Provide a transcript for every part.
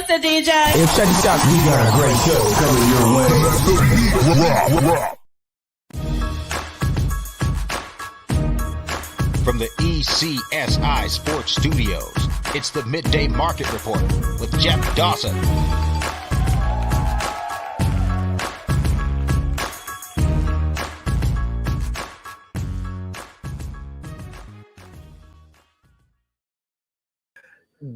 Mr. DJ. Hey, check this out. We got a great show coming your way. From the ECSI Sports Studios, it's the Midday Market Report with Jeff Dawson.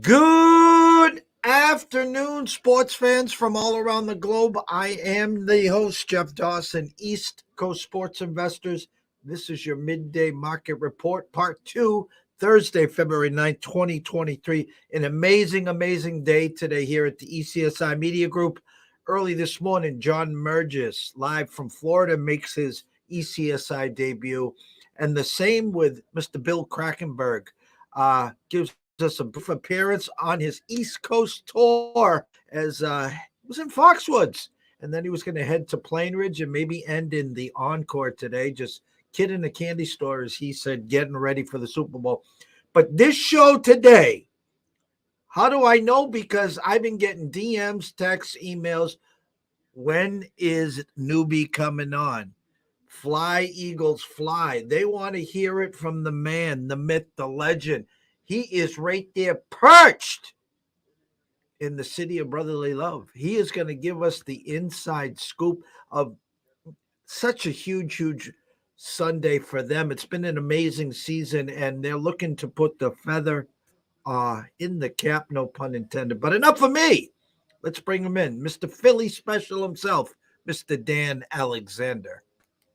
Good afternoon, sports fans from all around the globe. I am the host, Jeff Dawson, East Coast Sports Investors. This is your Midday Market Report, Part 2, Thursday, February 9th, 2023. An amazing day today here at the ECSI Media Group. Early this morning, John Mergis, live from Florida, makes his ECSI debut. And the same with Mr. Bill Krakenberg, gives us a brief appearance on his East Coast tour as he was in Foxwoods. And then he was going to head to Plain Ridge and maybe end in the Encore today. Just kid in the candy store, as he said, getting ready for the Super Bowl. But this show today, how do I know? Because I've been getting DMs, texts, emails. When is Newbie coming on? Fly, Eagles, fly. They want to hear it from the man, the myth, the legend. He is right there perched in the city of brotherly love. He is going to give us the inside scoop of such a huge Sunday for them. It's been an amazing season, and they're looking to put the feather in the cap, no pun intended. But enough of me. Let's bring him in. Mr. Philly Special himself, Mr. Dan Alexander.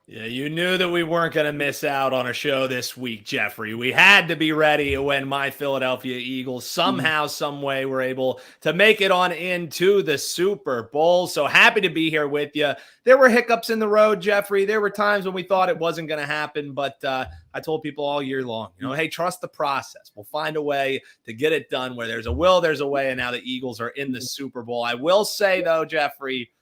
Yeah, you knew that we weren't going to miss out on a show this week, Jeffrey. We had to be ready when my Philadelphia Eagles somehow, some way were able to make it on into the Super Bowl. So happy to be here with you. There were hiccups in the road, Jeffrey. There were times when we thought it wasn't going to happen, but I told people all year long, hey, trust the process. We'll find a way to get it done. Where there's a will, there's a way, and now the Eagles are in the Super Bowl. I will say, though, Jeffrey,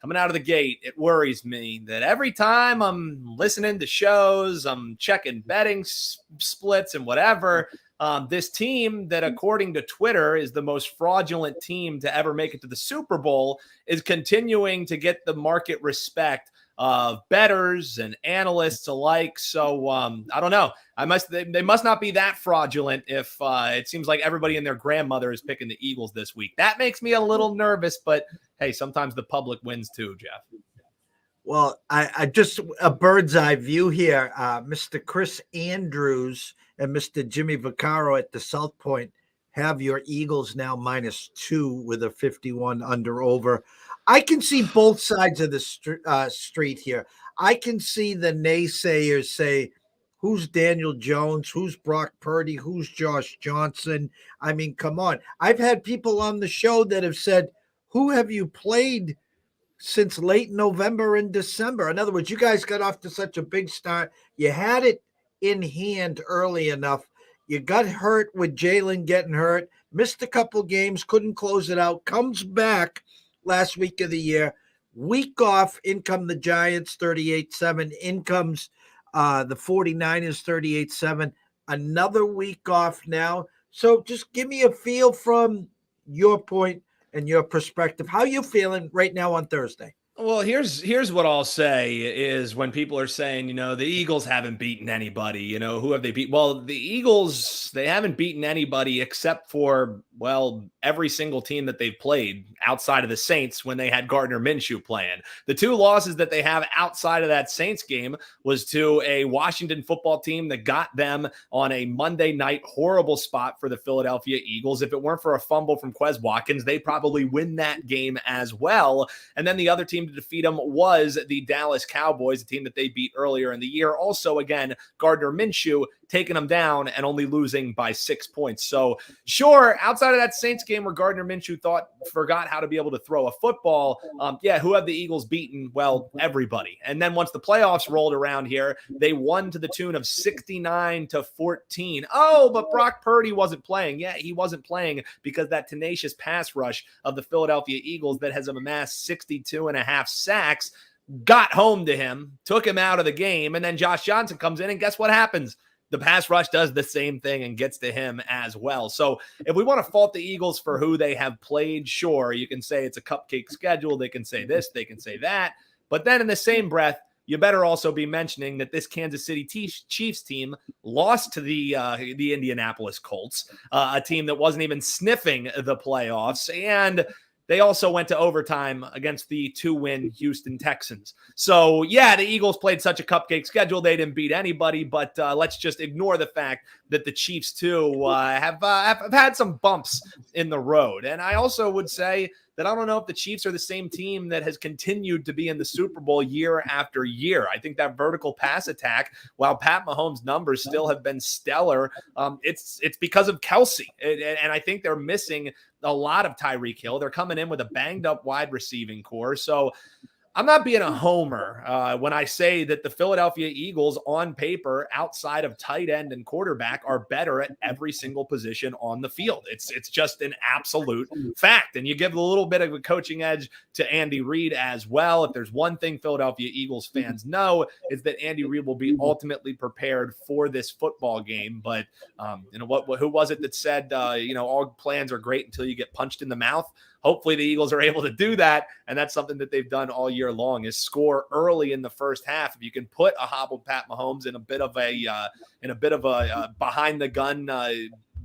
coming out of the gate, it worries me that every time I'm listening to shows, I'm checking betting splits and whatever, this team that, according to Twitter, is the most fraudulent team to ever make it to the Super Bowl is continuing to get the market respect of bettors and analysts alike. So I don't know. They must not be that fraudulent if it seems like everybody and their grandmother is picking the Eagles this week. That makes me a little nervous, but hey, sometimes the public wins too, Jeff. Well, I just a bird's eye view here. Mr. Chris Andrews and Mr. Jimmy Vaccaro at the South Point have your Eagles now -2 with a 51 under over. I can see both sides of the street here. I can see the naysayers say, who's Daniel Jones? Who's Brock Purdy? Who's Josh Johnson? I mean, come on. I've had people on the show that have said, who have you played since late November and December? In other words, you guys got off to such a big start. You had it in hand early enough. You got hurt with Jalen getting hurt, missed a couple games, couldn't close it out, comes back last week of the year, week off, in come the Giants 38-7, in comes the 49ers 38-7, another week off now. So just give me a feel from your point and your perspective. How you feeling right now on Thursday? Well, here's what I'll say is when people are saying, the Eagles haven't beaten anybody, who have they beat? Well, the Eagles, they haven't beaten anybody except for, every single team that they've played outside of the Saints when they had Gardner Minshew playing. The two losses that they have outside of that Saints game was to a Washington football team that got them on a Monday night horrible spot for the Philadelphia Eagles. If it weren't for a fumble from Quez Watkins, they probably win that game as well. And then the other team to defeat them was the Dallas Cowboys, a team that they beat earlier in the year. Also, again, Gardner Minshew taking them down and only losing by 6 points. So sure, outside of that Saints game where Gardner Minshew forgot how to be able to throw a football, who have the Eagles beaten? Well, everybody. And then once the playoffs rolled around here, they won to the tune of 69-14. Oh, but Brock Purdy wasn't playing. Yeah, he wasn't playing because that tenacious pass rush of the Philadelphia Eagles that has amassed 62.5 sacks got home to him, took him out of the game, and then Josh Johnson comes in, and guess what happens? the pass rush does the same thing and gets to him as well. So if we want to fault the Eagles for who they have played, sure, you can say it's a cupcake schedule. They can say this, they can say that. But then in the same breath, you better also be mentioning that this Kansas City Chiefs team lost to the Indianapolis Colts, a team that wasn't even sniffing the playoffs. And they also went to overtime against the 2-win Houston Texans. So, yeah, the Eagles played such a cupcake schedule. They didn't beat anybody, but let's just ignore the fact that the Chiefs, too, have had some bumps in the road. And I also would say that I don't know if the Chiefs are the same team that has continued to be in the Super Bowl year after year. I think that vertical pass attack, while Pat Mahomes' numbers still have been stellar, it's because of Kelsey. And I think they're missing a lot of Tyreek Hill. They're coming in with a banged up wide receiving core. So I'm not being a homer when I say that the Philadelphia Eagles on paper, outside of tight end and quarterback, are better at every single position on the field. It's just an absolute fact. And you give a little bit of a coaching edge to Andy Reid as well. If there's one thing Philadelphia Eagles fans know, is that Andy Reid will be ultimately prepared for this football game. But who was it that said, all plans are great until you get punched in the mouth? Hopefully the Eagles are able to do that, and that's something that they've done all year long, is score early in the first half. If you can put a hobbled Pat Mahomes in a bit of a behind the gun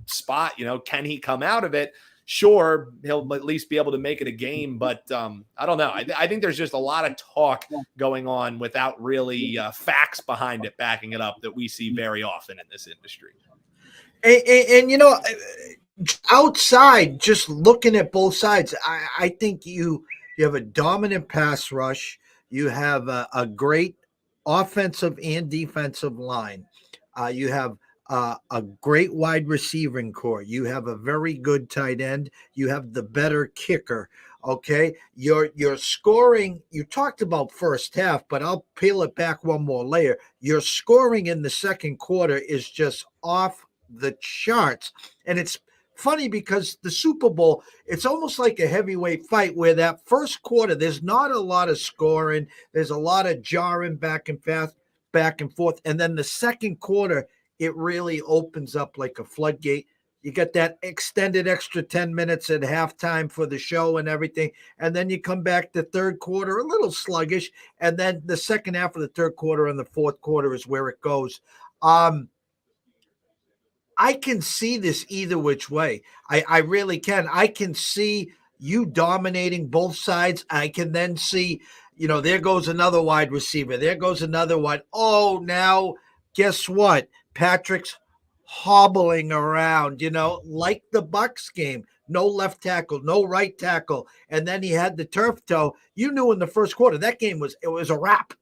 spot, can he come out of it? Sure, he'll at least be able to make it a game, but I don't know. I think there's just a lot of talk going on without really facts behind it, backing it up, that we see very often in this industry. And outside, just looking at both sides, I think you have a dominant pass rush. You have a great offensive and defensive line. You have a great wide receiving core. You have a very good tight end. You have the better kicker. Okay, your scoring, you talked about first half, but I'll peel it back one more layer. Your scoring in the second quarter is just off the charts. And it's funny because the Super Bowl, it's almost like a heavyweight fight where that first quarter, there's not a lot of scoring. There's a lot of jarring back and forth. And then the second quarter, it really opens up like a floodgate. You get that extended extra 10 minutes at halftime for the show and everything. And then you come back to third quarter, a little sluggish. And then the second half of the third quarter and the fourth quarter is where it goes. I can see this either which way. I really can. I can see you dominating both sides. I can then see, there goes another wide receiver. There goes another one. Oh, now guess what? Patrick's hobbling around, like the Bucs game. No left tackle, no right tackle. And then he had the turf toe. You knew in the first quarter that game was a wrap.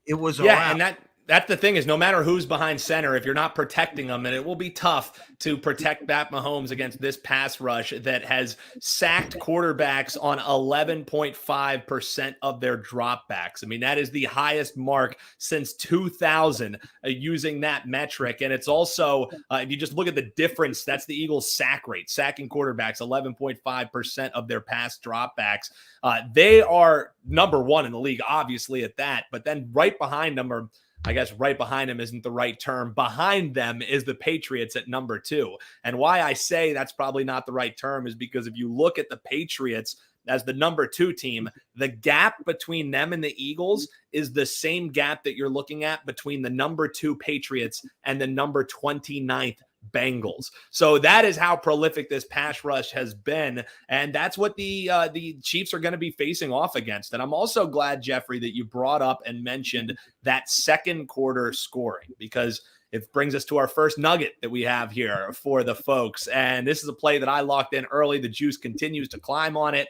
It was a wrap. And that's the thing, is no matter who's behind center, if you're not protecting them, and it will be tough to protect Pat Mahomes against this pass rush that has sacked quarterbacks on 11.5% of their dropbacks. I mean, that is the highest mark since 2000 using that metric. And it's also, if you just look at the difference, that's the Eagles' sack rate. Sacking quarterbacks, 11.5% of their pass dropbacks. They are number one in the league, obviously, at that. But then right behind them are, I guess right behind them isn't the right term. Behind them is the Patriots at number 2. And why I say that's probably not the right term is because if you look at the Patriots as the number 2 team, the gap between them and the Eagles is the same gap that you're looking at between the number 2 Patriots and the number 29th Bengals. So that is how prolific this pass rush has been, and that's what the Chiefs are going to be facing off against. And I'm also glad, Jeffrey, that you brought up and mentioned that second quarter scoring, because it brings us to our first nugget that we have here for the folks. And this is a play that I locked in early. The juice continues to climb on it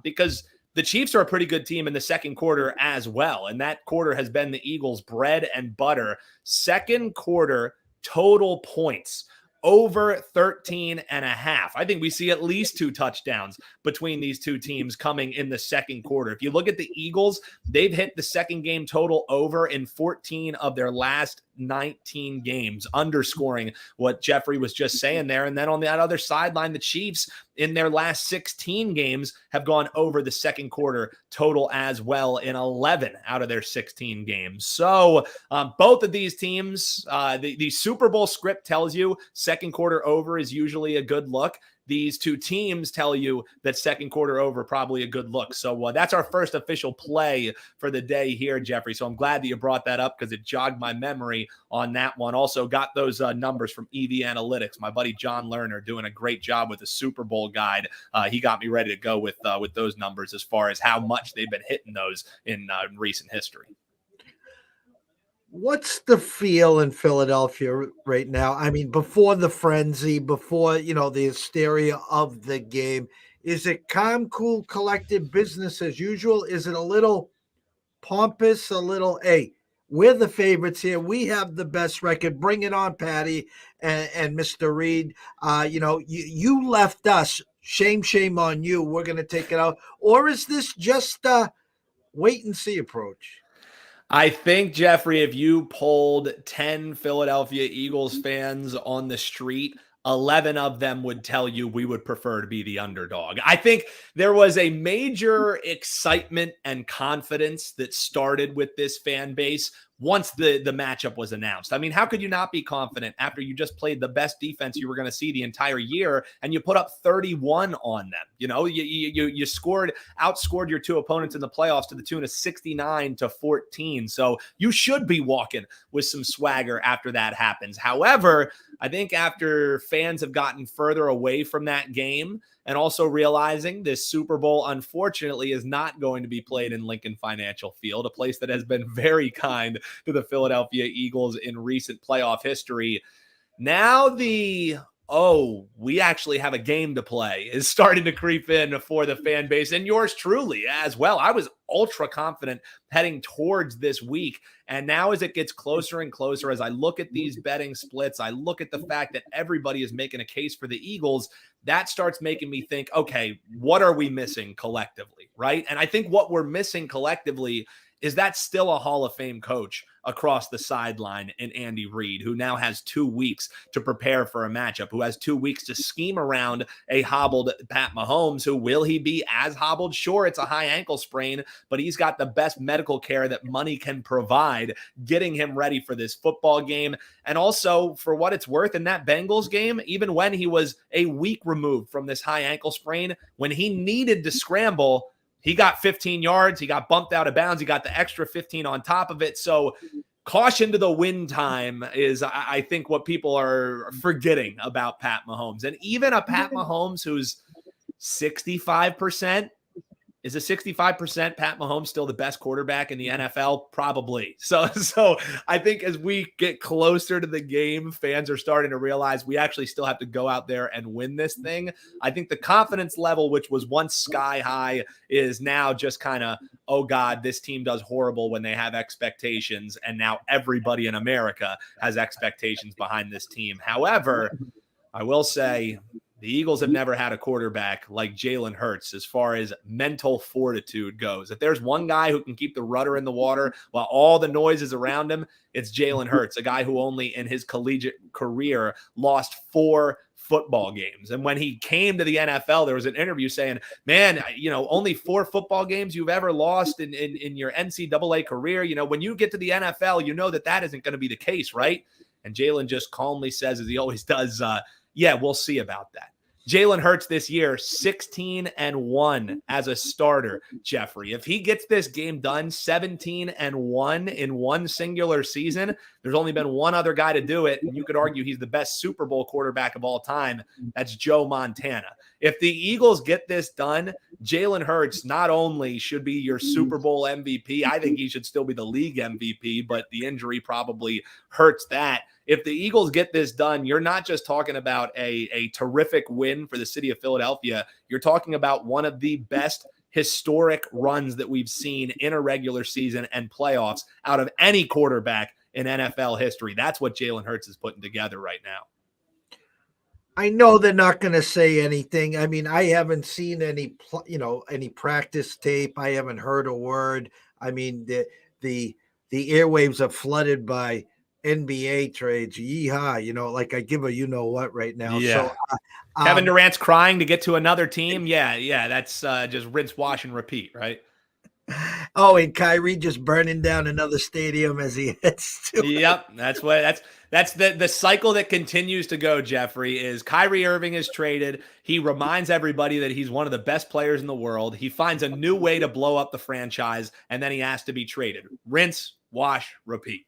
because the Chiefs are a pretty good team in the second quarter as well. And that quarter has been the Eagles' bread and butter. Second quarter total points over 13 and a half. I think we see at least 2 touchdowns between these two teams coming in the second quarter. If you look at the Eagles, they've hit the second game total over in 14 of their last 19 games, underscoring what Jeffrey was just saying there. And then on that other sideline, the Chiefs, in their last 16 games have gone over the second quarter total as well in 11 out of their 16 games. So both of these teams, the Super Bowl script tells you second quarter over is usually a good look. These two teams tell you that second quarter over probably a good look. So that's our first official play for the day here, Jeffrey. So I'm glad that you brought that up because it jogged my memory on that one. Also got those numbers from EV Analytics. My buddy John Lerner doing a great job with the Super Bowl guide. He got me ready to go with those numbers as far as how much they've been hitting those in recent history. What's the feel in Philadelphia right now? I mean, before the frenzy, before, the hysteria of the game, is it calm, cool, collected, business as usual? Is it a little pompous, a little, hey, we're the favorites here. We have the best record. Bring it on, Patty and Mr. Reed. You left us. Shame on you. We're going to take it out. Or is this just a wait and see approach? I think, Jeffrey, if you polled 10 Philadelphia Eagles fans on the street, 11 of them would tell you we would prefer to be the underdog. I think there was a major excitement and confidence that started with this fan base once the matchup was announced. I mean, how could you not be confident after you just played the best defense you were going to see the entire year and you put up 31 on them? You outscored your two opponents in the playoffs to the tune of 69-14. So you should be walking with some swagger after that happens. However, I think after fans have gotten further away from that game and also realizing this Super Bowl, unfortunately, is not going to be played in Lincoln Financial Field, a place that has been very kind to the Philadelphia Eagles in recent playoff history. Now we actually have a game to play is starting to creep in for the fan base and yours truly as well. I was ultra confident heading towards this week. And now as it gets closer and closer, as I look at these betting splits, I look at the fact that everybody is making a case for the Eagles. That starts making me think, okay, what are we missing collectively, right? And I think what we're missing collectively is that still a Hall of Fame coach across the sideline in Andy Reid, who now has 2 weeks to prepare for a matchup, who has 2 weeks to scheme around a hobbled Pat Mahomes. Who will he be as hobbled? Sure, it's a high ankle sprain, but he's got the best medical care that money can provide, getting him ready for this football game. And also, for what it's worth, in that Bengals game, even when he was a week removed from this high ankle sprain, when he needed to scramble, he got 15 yards. He got bumped out of bounds. He got the extra 15 on top of it. So caution to the wind time is, I think, what people are forgetting about Pat Mahomes. And even a Pat Mahomes who's 65%, is a 65% Pat Mahomes still the best quarterback in the NFL? Probably. So I think as we get closer to the game, fans are starting to realize we actually still have to go out there and win this thing. I think the confidence level, which was once sky high, is now just kind of, oh God, this team does horrible when they have expectations. And now everybody in America has expectations behind this team. However, I will say, the Eagles have never had a quarterback like Jalen Hurts as far as mental fortitude goes. If there's one guy who can keep the rudder in the water while all the noise is around him, it's Jalen Hurts, a guy who only in his collegiate career lost 4 football games. And when he came to the NFL, there was an interview saying, man, only 4 football games you've ever lost in your NCAA career. When you get to the NFL, you know that isn't going to be the case, right? And Jalen just calmly says, as he always does, yeah, we'll see about that. Jalen Hurts this year, 16-1 as a starter, Jeffrey. If he gets this game done, 17-1 in one singular season, there's only been one other guy to do it, and you could argue he's the best Super Bowl quarterback of all time. That's Joe Montana. If the Eagles get this done, Jalen Hurts not only should be your Super Bowl MVP, I think he should still be the league MVP, but the injury probably hurts that. If the Eagles get this done, you're not just talking about a terrific win for the city of Philadelphia. You're talking about one of the best historic runs that we've seen in a regular season and playoffs out of any quarterback in NFL history. That's what Jalen Hurts is putting together right now. I know they're not going to say anything. I mean, I haven't seen any practice tape. I haven't heard a word. I mean, the airwaves are flooded by NBA trades. Yeehaw. Like I give a what right now. Yeah. So Kevin um, Durant's crying to get to another team. Yeah. That's just rinse, wash, and repeat, right? oh, and Kyrie just burning down another stadium as he heads to Yep, that's the cycle that continues to go. Jeffrey, is Kyrie Irving is traded. He reminds everybody that he's one of the best players in the world. He finds a new way to blow up the franchise, and then he has to be traded. Rinse, wash, repeat.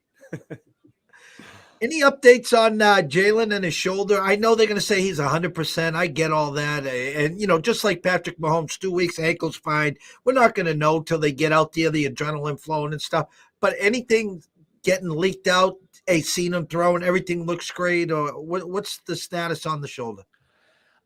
Any updates on Jalen and his shoulder? I know they're going to say he's 100%. I get all that. And, just like Patrick Mahomes, 2 weeks, ankle's fine. We're not going to know till they get out there, the adrenaline flowing and stuff. But anything getting leaked out, seen him throwing, everything looks great? Or what's the status on the shoulder?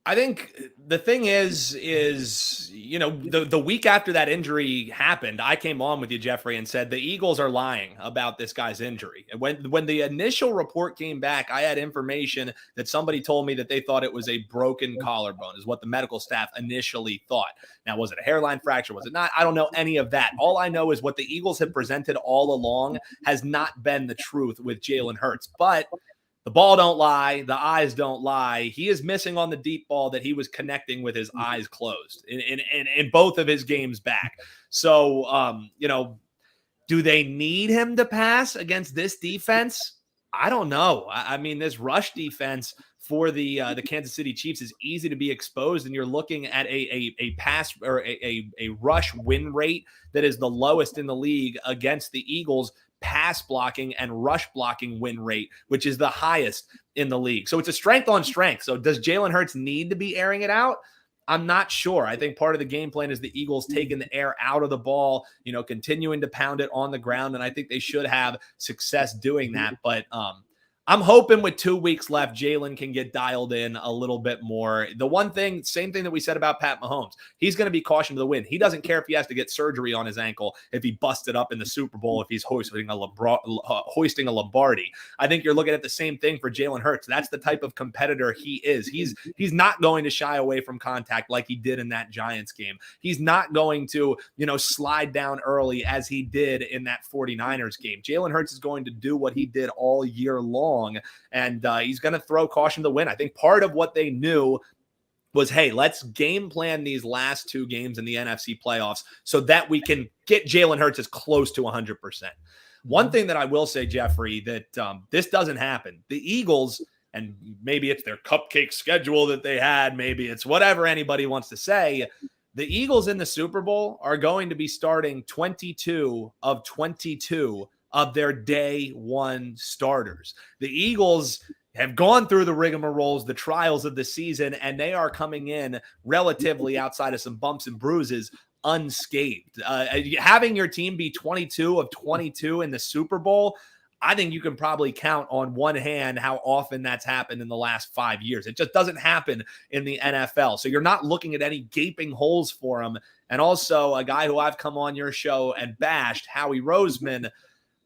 I think the thing is the week after that injury happened, I came on with you, Jeffrey, and said the Eagles are lying about this guy's injury. And when the initial report came back, I had information that somebody told me that they thought it was a broken collarbone, is what the medical staff initially thought. Now, was it a hairline fracture? Was it not? I don't know any of that. All I know is what the Eagles have presented all along has not been the truth with Jalen Hurts. But the ball don't lie. The eyes don't lie. He is missing on the deep ball that he was connecting with his eyes closed in both of his games back. So, do they need him to pass against this defense? I don't know. I mean, this rush defense for the Kansas City Chiefs is easy to be exposed, and you're looking at a pass or a rush win rate that is the lowest in the league against the Eagles. Pass blocking and rush blocking win rate, which is the highest in the league. So it's a strength on strength. So does Jalen Hurts need to be airing it out? I'm not sure. I think part of the game plan is the Eagles taking the air out of the ball, continuing to pound it on the ground. And I think they should have success doing that. But I'm hoping with 2 weeks left, Jalen can get dialed in a little bit more. The one thing, same thing that we said about Pat Mahomes, he's going to be cautioned to the wind. He doesn't care if he has to get surgery on his ankle, if he busted up in the Super Bowl, if he's hoisting a Lombardi. I think you're looking at the same thing for Jalen Hurts. That's the type of competitor he is. He's not going to shy away from contact like he did in that Giants game. He's not going to, slide down early as he did in that 49ers game. Jalen Hurts is going to do what he did all year long. And he's going to throw caution to the wind. I think part of what they knew was, hey, let's game plan these last 2 games in the NFC playoffs so that we can get Jalen Hurts as close to 100%. One thing that I will say, Jeffrey, that this doesn't happen. The Eagles, and maybe it's their cupcake schedule that they had, maybe it's whatever anybody wants to say, the Eagles in the Super Bowl are going to be starting 22 of 22 of their day one starters. The Eagles have gone through the rigmaroles, the trials of the season, and they are coming in relatively outside of some bumps and bruises unscathed. Having your team be 22 of 22 in the Super Bowl, I think you can probably count on one hand how often that's happened in the last 5 years. It just doesn't happen in the NFL. So you're not looking at any gaping holes for him. And also a guy who I've come on your show and bashed, Howie Roseman.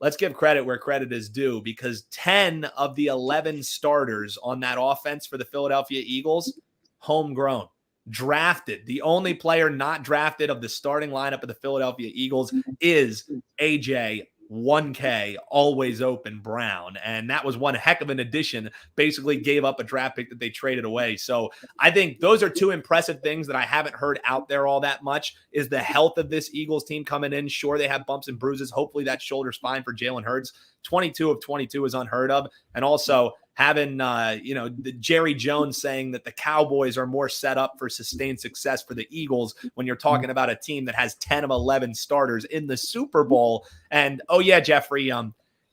Let's give credit where credit is due, because 10 of the 11 starters on that offense for the Philadelphia Eagles, homegrown, drafted. The only player not drafted of the starting lineup of the Philadelphia Eagles is AJ 1K, always open Brown. And that was one heck of an addition, basically gave up a draft pick that they traded away. So I think those are 2 impressive things that I haven't heard out there all that much, is the health of this Eagles team coming in. Sure, they have bumps and bruises. Hopefully that shoulder's fine for Jalen Hurts. 22 of 22 is unheard of. And also having, the Jerry Jones saying that the Cowboys are more set up for sustained success for the Eagles when you're talking about a team that has 10 of 11 starters in the Super Bowl. And, oh yeah, Jeffrey,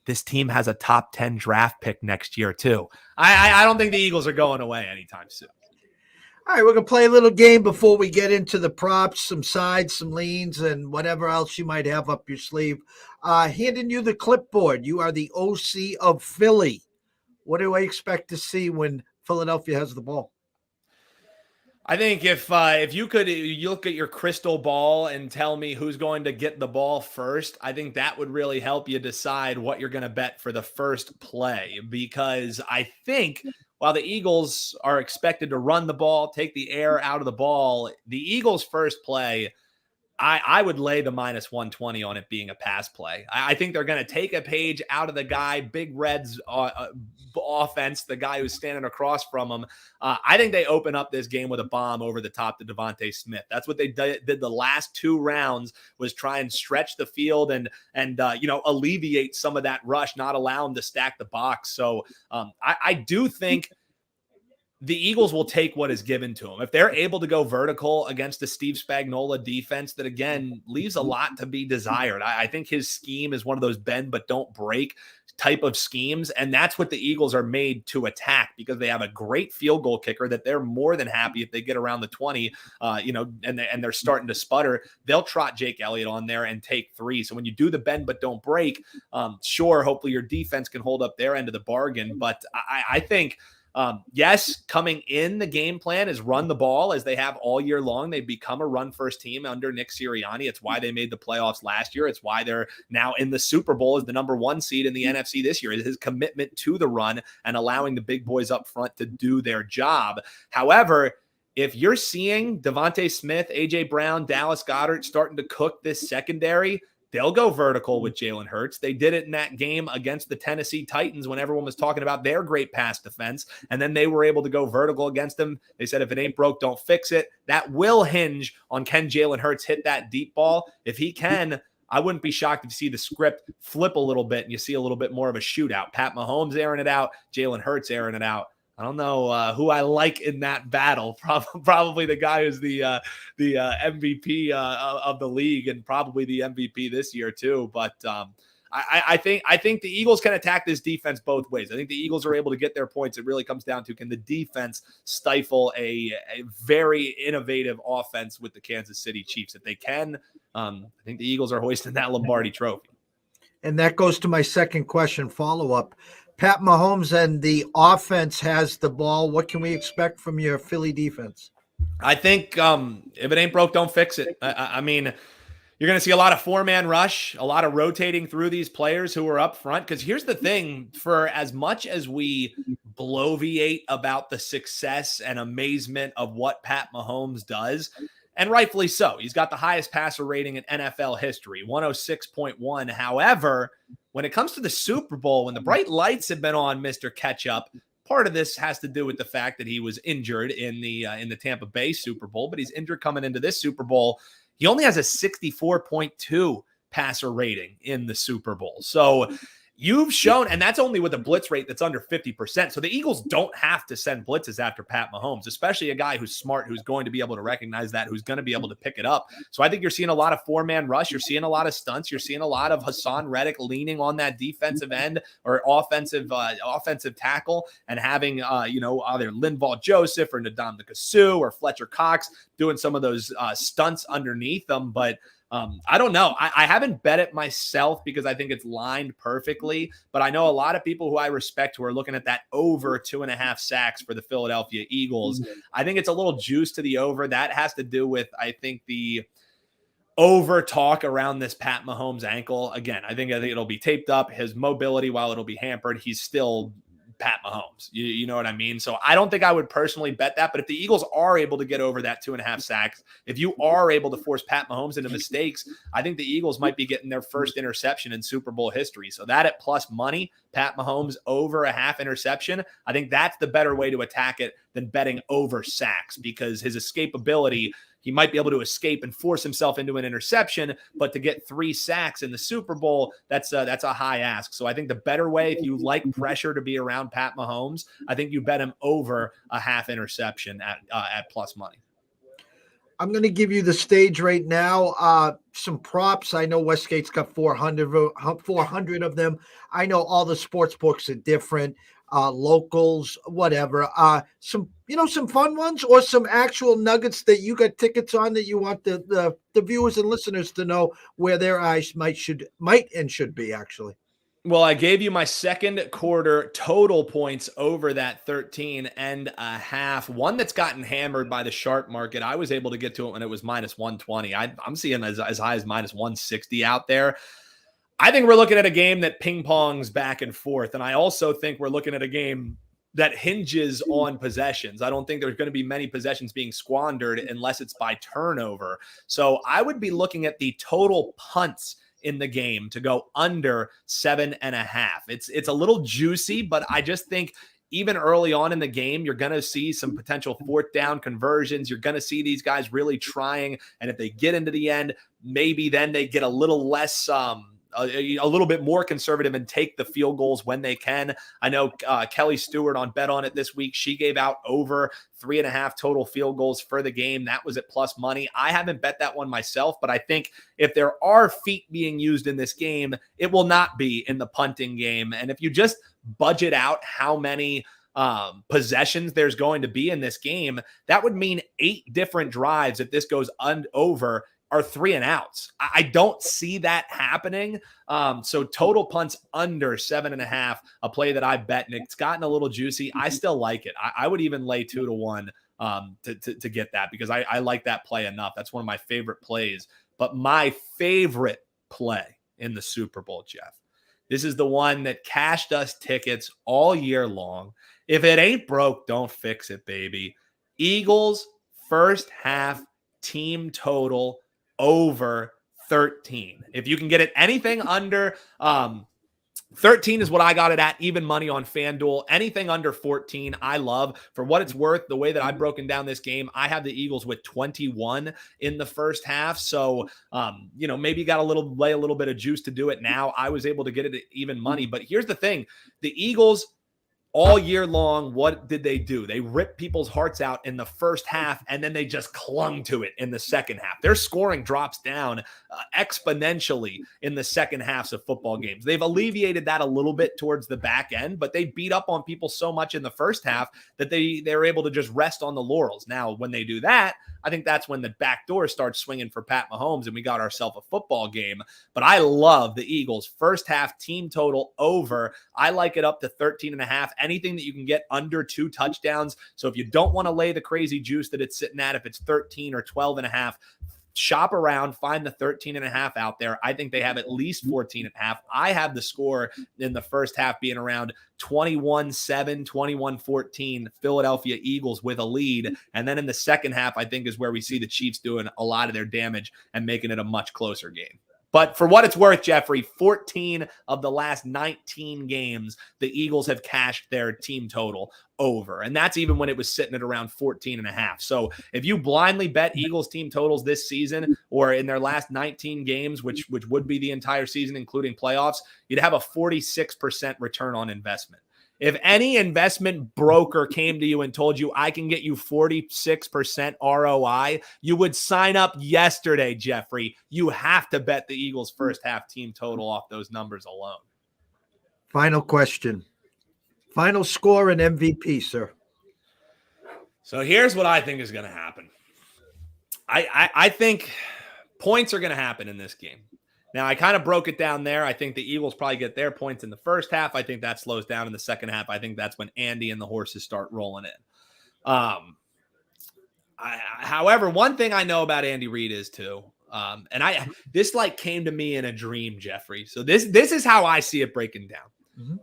this team has a top 10 draft pick next year too. I don't think the Eagles are going away anytime soon. All right, we're going to play a little game before we get into the props, some sides, some leans, and whatever else you might have up your sleeve. Handing you the clipboard. You are the OC of Philly. What do I expect to see when Philadelphia has the ball? I think if you could look at your crystal ball and tell me who's going to get the ball first, I think that would really help you decide what you're going to bet for the first play. Because I think while the Eagles are expected to run the ball, take the air out of the ball, the Eagles' first play, I would lay the minus 120 on it being a pass play. I think they're going to take a page out of the guy, Big Red's offense, the guy who's standing across from him. I think they open up this game with a bomb over the top to Devontae Smith. That's what they did the last 2 rounds, was try and stretch the field and alleviate some of that rush, not allow them to stack the box. So I do think the Eagles will take what is given to them. If they're able to go vertical against the Steve Spagnuolo defense that, again, leaves a lot to be desired. I think his scheme is one of those bend but don't break type of schemes, and that's what the Eagles are made to attack, because they have a great field goal kicker that they're more than happy if they get around the 20, and they're starting to sputter. They'll trot Jake Elliott on there and take 3. So when you do the bend but don't break, sure, hopefully your defense can hold up their end of the bargain. But I think – yes, coming in, the game plan is run the ball as they have all year long. They've become a run-first team under Nick Sirianni. It's why they made the playoffs last year. It's why they're now in the Super Bowl as the number 1 seed in the NFC this year. It's his commitment to the run and allowing the big boys up front to do their job. However, if you're seeing Devontae Smith, A.J. Brown, Dallas Goedert starting to cook this secondary, they'll go vertical with Jalen Hurts. They did it in that game against the Tennessee Titans when everyone was talking about their great pass defense, and then they were able to go vertical against them. They said, if it ain't broke, don't fix it. That will hinge on, can Jalen Hurts hit that deep ball? If he can, I wouldn't be shocked if you see the script flip a little bit and you see a little bit more of a shootout. Pat Mahomes airing it out, Jalen Hurts airing it out. I don't know who I like in that battle. Probably the guy who's the MVP of the league, and probably the MVP this year too. But I think the Eagles can attack this defense both ways. I think the Eagles are able to get their points. It really comes down to, can the defense stifle a very innovative offense with the Kansas City Chiefs? If they can, I think the Eagles are hoisting that Lombardi trophy. And that goes to my second question follow-up. Pat Mahomes and the offense has the ball. What can we expect from your Philly defense? I think if it ain't broke, don't fix it. I mean, you're going to see a lot of 4-man rush, a lot of rotating through these players who are up front. Because here's the thing, for as much as we bloviate about the success and amazement of what Pat Mahomes does, and rightfully so, he's got the highest passer rating in NFL history, 106.1. However, when it comes to the Super Bowl, when the bright lights have been on Mr. Ketchup, part of this has to do with the fact that he was injured in the Tampa Bay Super Bowl, but he's injured coming into this Super Bowl. He only has a 64.2 passer rating in the Super Bowl. So you've shown, and that's only with a blitz rate that's under 50%. So the Eagles don't have to send blitzes after Pat Mahomes, especially a guy who's smart, who's going to be able to recognize that, who's going to be able to pick it up. So I think you're seeing a lot of 4-man rush. You're seeing a lot of stunts. You're seeing a lot of Hassan Reddick leaning on that defensive end or offensive tackle, and having, either Linval Joseph or Ndamukong Suh or Fletcher Cox doing some of those stunts underneath them. But I don't know. I haven't bet it myself because I think it's lined perfectly, but I know a lot of people who I respect who are looking at that over 2.5 sacks for the Philadelphia Eagles. I think it's a little juice to the over. That has to do with, I think, the over talk around this Pat Mahomes ankle. Again, I think it'll be taped up. His mobility, while it'll be hampered, he's still Pat Mahomes. You know what I mean? So I don't think I would personally bet that, but if the Eagles are able to get over that 2.5 sacks, if you are able to force Pat Mahomes into mistakes, I think the Eagles might be getting their first interception in Super Bowl history. So that at plus money, Pat Mahomes over a half interception, I think that's the better way to attack it than betting over sacks, because his escapability, he might be able to escape and force himself into an interception, but to get 3 sacks in the Super Bowl, that's a high ask. So I think the better way, if you like pressure to be around Pat Mahomes, I think you bet him over a half interception at plus money. I'm going to give you the stage right now. Some props. I know Westgate's got 400 of them. I know all the sports books are different. Locals, whatever. Some fun ones, or some actual nuggets that you got tickets on that you want the viewers and listeners to know where their eyes might and should be, actually. Well, I gave you my second quarter total points over that 13.5. One that's gotten hammered by the sharp market. I was able to get to it when it was minus 120. I'm seeing as high as minus 160 out there. I think we're looking at a game that ping pongs back and forth. And I also think we're looking at a game that hinges on possessions. I don't think there's going to be many possessions being squandered unless it's by turnover. So I would be looking at the total punts in the game to go under 7.5. It's a little juicy, but I just think even early on in the game, you're going to see some potential fourth down conversions. You're going to see these guys really trying. And if they get into the end, maybe then they get a little less, a little bit more conservative and take the field goals when they can. I know Kelly Stewart on Bet On It this week, she gave out over 3.5 total field goals for the game. That was at plus money. I haven't bet that one myself, but I think if there are feet being used in this game, it will not be in the punting game. And if you just budget out how many possessions there's going to be in this game, that would mean 8 different drives if this goes over are 3 and outs. I don't see that happening. So total punts under 7.5, a play that I bet, and it's gotten a little juicy. I still like it. I would even lay 2 to 1 to get that because I like that play enough. That's one of my favorite plays. But my favorite play in the Super Bowl, Jeff, this is the one that cashed us tickets all year long. If it ain't broke, don't fix it, baby. Eagles first half team total over 13. If you can get it anything under 13 is what I got it at, even money on FanDuel. Anything under 14, I love. For what it's worth, the way that I've broken down this game, I have the Eagles with 21 in the first half. So, maybe you got lay a little bit of juice to do it now. I was able to get it at even money. But here's the thing. The Eagles all year long, what did they do? They ripped people's hearts out in the first half, and then they just clung to it in the second half. Their scoring drops down exponentially in the second halves of football games. They've alleviated that a little bit towards the back end, but they beat up on people so much in the first half that they're able to just rest on the laurels. Now, when they do that, I think that's when the back door starts swinging for Pat Mahomes, and we got ourselves a football game. But I love the Eagles first half team total over. I like it up to 13.5. Anything that you can get under 2 touchdowns. So if you don't want to lay the crazy juice that it's sitting at, if it's 13 or 12.5, shop around, find the 13.5 out there. I think they have at least 14.5. I have the score in the first half being around 21-7, 21-14, Philadelphia Eagles with a lead. And then in the second half, I think is where we see the Chiefs doing a lot of their damage and making it a much closer game. But for what it's worth, Jeffrey, 14 of the last 19 games, the Eagles have cashed their team total over. And that's even when it was sitting at around 14.5. So if you blindly bet Eagles team totals this season or in their last 19 games, which would be the entire season, including playoffs, you'd have a 46% return on investment. If any investment broker came to you and told you I can get you 46% ROI, you would sign up yesterday, Jeffrey. You have to bet the Eagles first half team total off those numbers alone. Final question. Final score and MVP, sir. So here's what I think is going to happen. I think points are going to happen in this game. Now, I kind of broke it down there. I think the Eagles probably get their points in the first half. I think that slows down in the second half. I think that's when Andy and the horses start rolling in. However, one thing I know about Andy Reid is too, this came to me in a dream, Jeffrey. So this is how I see it breaking down. Mm-hmm.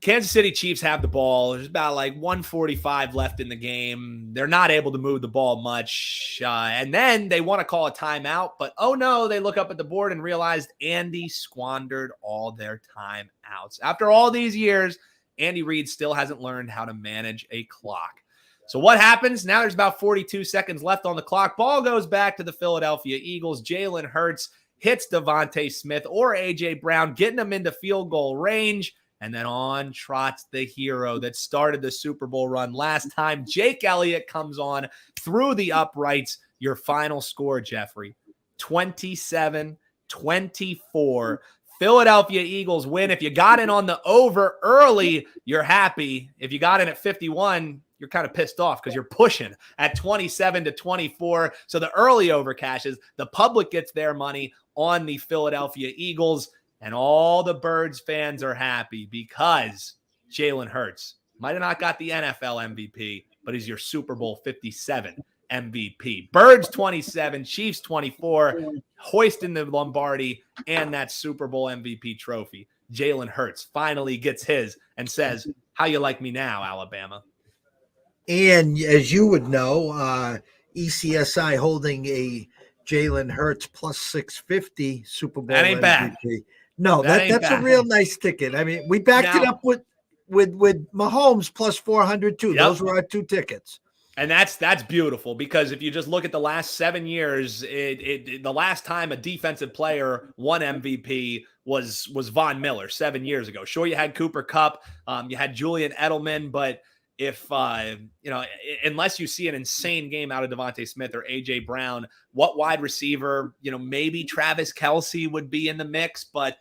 Kansas City Chiefs have the ball. There's about 1:45 left in the game. They're not able to move the ball much. And then they want to call a timeout, but oh no, they look up at the board and realized Andy squandered all their timeouts. After all these years, Andy Reid still hasn't learned how to manage a clock. So what happens? Now there's about 42 seconds left on the clock. Ball goes back to the Philadelphia Eagles. Jalen Hurts hits Devontae Smith or A.J. Brown, getting them into field goal range. And then on trots the hero that started the Super Bowl run last time. Jake Elliott comes on through the uprights. Your final score, Jeffrey, 27-24. Philadelphia Eagles win. If you got in on the over early, you're happy. If you got in at 51, you're kind of pissed off because you're pushing at 27-24. So the early over cashes. The public gets their money on the Philadelphia Eagles. And all the Birds fans are happy because Jalen Hurts might have not got the NFL MVP, but he's your Super Bowl 57 MVP. Birds 27, Chiefs 24, hoisting the Lombardi and that Super Bowl MVP trophy. Jalen Hurts finally gets his and says, how you like me now, Alabama. And as you would know, ECSI holding a Jalen Hurts plus 650 Super That Bowl ain't bad. MVP. No, That ain't that's a bad. real nice ticket. I mean, we backed it Now, up with Mahomes plus 400 too. yep. Those were our two tickets. And that's beautiful, because if you just look at the last 7 years, the last time a defensive player won MVP was Von Miller 7 years ago. Sure, you had Cooper Kupp, you had Julian Edelman, but if unless you see an insane game out of Devontae Smith or AJ Brown, what wide receiver? Maybe Travis Kelce would be in the mix, but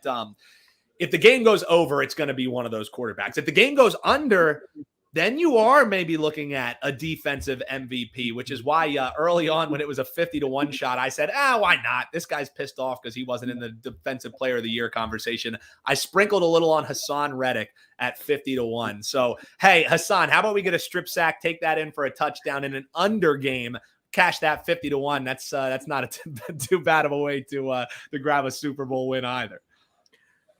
if the game goes over, it's going to be one of those quarterbacks. If the game goes under, then you are maybe looking at a defensive MVP, which is why early on when it was a 50-1 shot, I said, why not? This guy's pissed off because he wasn't in the defensive player of the year conversation. I sprinkled a little on Hassan Reddick at 50-1. So, hey, Hassan, how about we get a strip sack, take that in for a touchdown in an under game, cash that 50-1. That's not too bad of a way to grab a Super Bowl win either.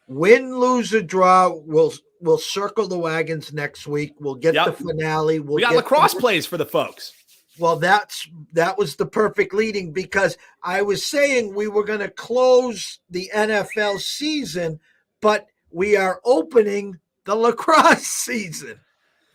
Win, lose, or draw, we'll circle the wagons next week. We'll get the finale. We got lacrosse plays for the folks. Well, that was the perfect leading, because I was saying we were going to close the NFL season, but we are opening the lacrosse season.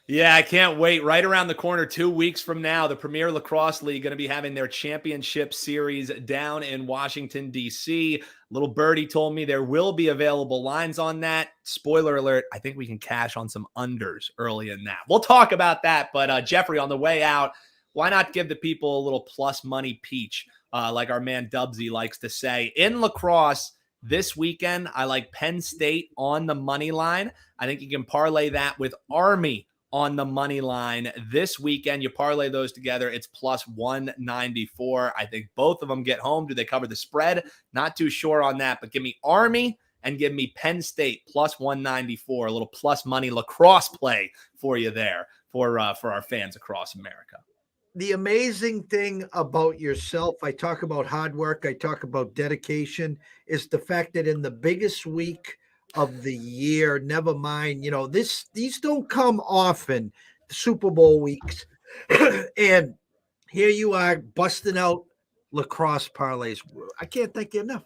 Yeah, I can't wait. Right around the corner, 2 weeks from now, the Premier Lacrosse League going to be having their championship series down in Washington, D.C. Little Birdie told me there will be available lines on that. Spoiler alert, I think we can cash on some unders early in that. We'll talk about that, but Jeffrey, on the way out, why not give the people a little plus money peach, like our man Dubsy likes to say. In lacrosse, this weekend, I like Penn State on the money line. I think you can parlay that with Army on the money line this weekend. You parlay those together, it's plus 194. I think both of them get home. Do they cover the spread? Not too sure on that, but give me Army and give me Penn State plus 194. A little plus money lacrosse play for you there for our fans across America. The amazing thing about yourself, I talk about hard work, I talk about dedication, is the fact that in the biggest week of the year, never mind, these don't come often, the Super Bowl weeks. And here you are busting out lacrosse parlays. I can't thank you enough.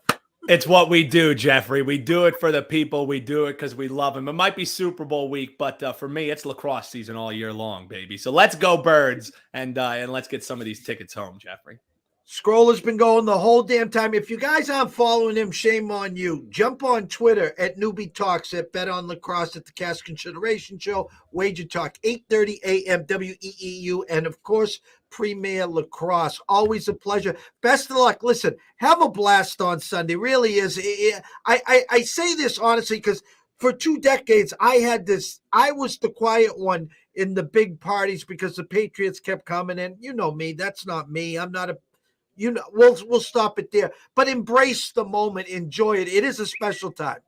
It's what we do, Jeffrey. We do it for the people. We do it because we love them. It might be Super Bowl week, but for me, it's lacrosse season all year long, baby. So let's go Birds, and let's get some of these tickets home, Jeffrey. Scroller's been going the whole damn time. If you guys aren't following him, shame on you. Jump on Twitter at Newbie Talks, at Bet on Lacrosse, at the Cash Consideration Show, Wager Talk, 8:30 a.m. WEEU, and of course, Premier Lacrosse. Always a pleasure. Best of luck. Listen, have a blast on Sunday. Really is. I say this honestly because for 2 decades, I was the quiet one in the big parties because the Patriots kept coming in. You know me. That's not me. I'm not a we'll stop it there, but embrace the moment, enjoy it. It is a special time.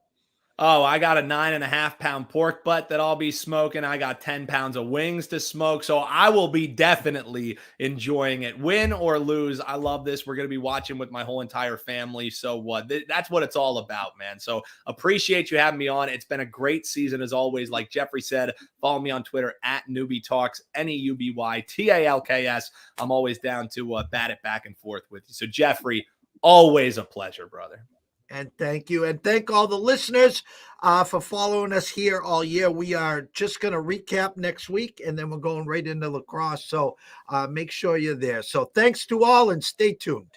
Oh, I got a 9.5-pound pork butt that I'll be smoking. I got 10 pounds of wings to smoke. So I will be definitely enjoying it. Win or lose, I love this. We're going to be watching with my whole entire family. So that's what it's all about, man. So appreciate you having me on. It's been a great season as always. Like Jeffrey said, follow me on Twitter at Newbie Talks, NEUBYTALKS. I'm always down to bat it back and forth with you. So Jeffrey, always a pleasure, brother. And thank you. And thank all the listeners for following us here all year. We are just going to recap next week, and then we're going right into lacrosse. So make sure you're there. So thanks to all, and stay tuned.